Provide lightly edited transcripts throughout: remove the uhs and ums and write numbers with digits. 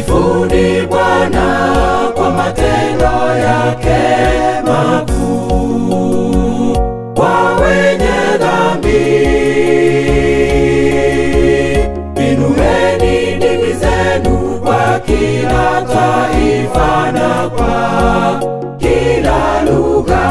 Msifuni Bwana kwa matendo yake makuu, kwa wenye dhambi. Inueni ndimi zenu kwa kila taifa na kwa kila lugha.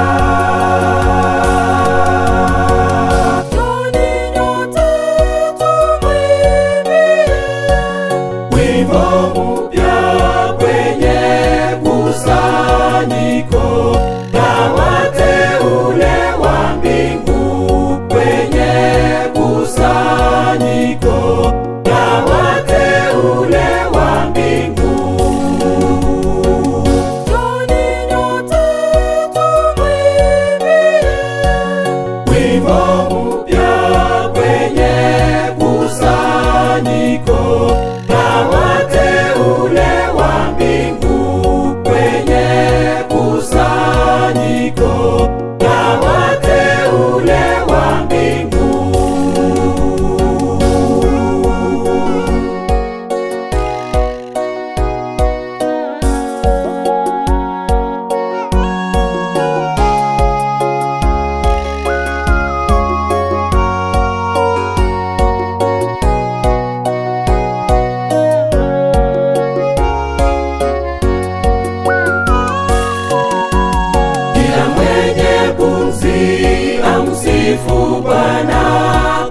Amsifu Bwana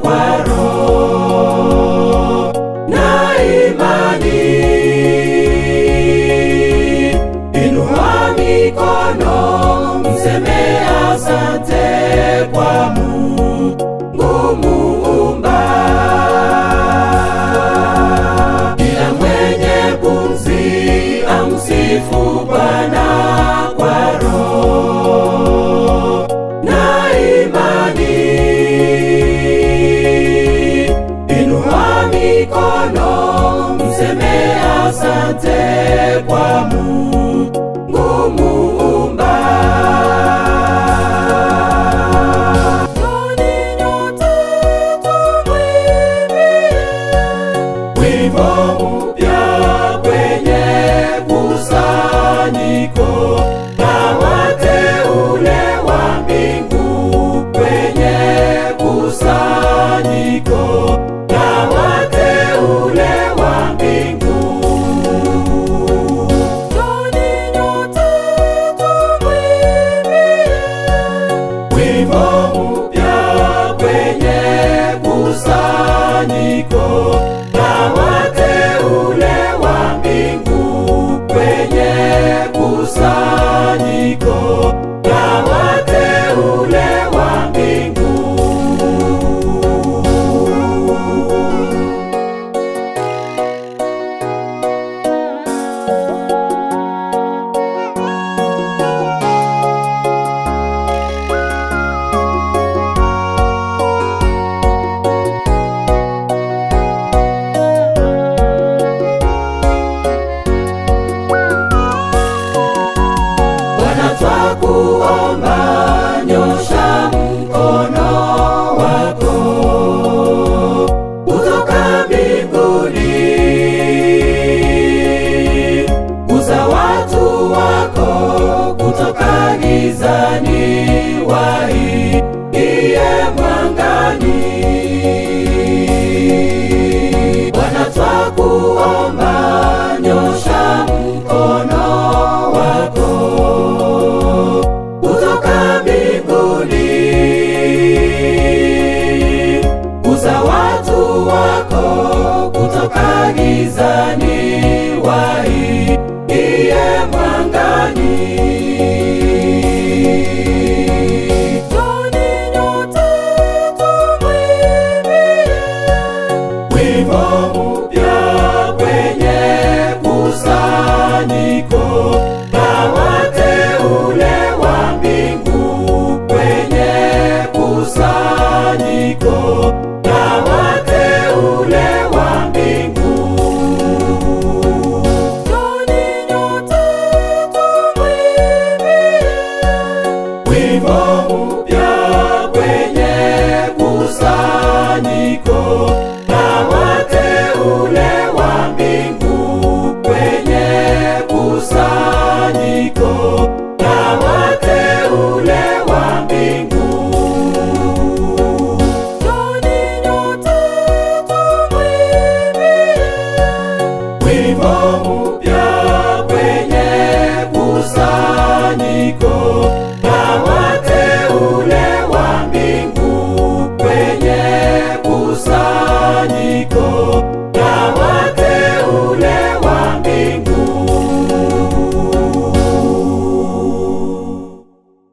kwa roho na imani. Inua mikono, mseme asante kwa Mungu Muumba. Kila mwenye pumzi amsifu Bwana kwa roho na imani. Inua mikono, mseme asante kwa Mungu Muumba. Wimbo mpya kwenye kusanyiko la wateule wa mbingu, kwenye kusanyiko la wateule wa mbingu. Wimbo mpya kwenye kusanyiko la wateule wa mbingu, kwenye kusanyiko la wateule wa mbingu. Twakuomba, nyosha mkono wako kutoka mbinguni, gusa watu wako kutoka gizani, waingie mwangani. Bwana twakuomba, nyosha mkono wako kutoka mbinguni, gusa watu wako kutoka gizani, waingie mwangani. Wimbo mpya kwenye kusanyiko la wateule wa mbingu, kwenye kusanyiko la wateule wa mbingu. Wimbo mpya kwenye kusanyiko la wateule wimbo mpya kwenye kusanyiko.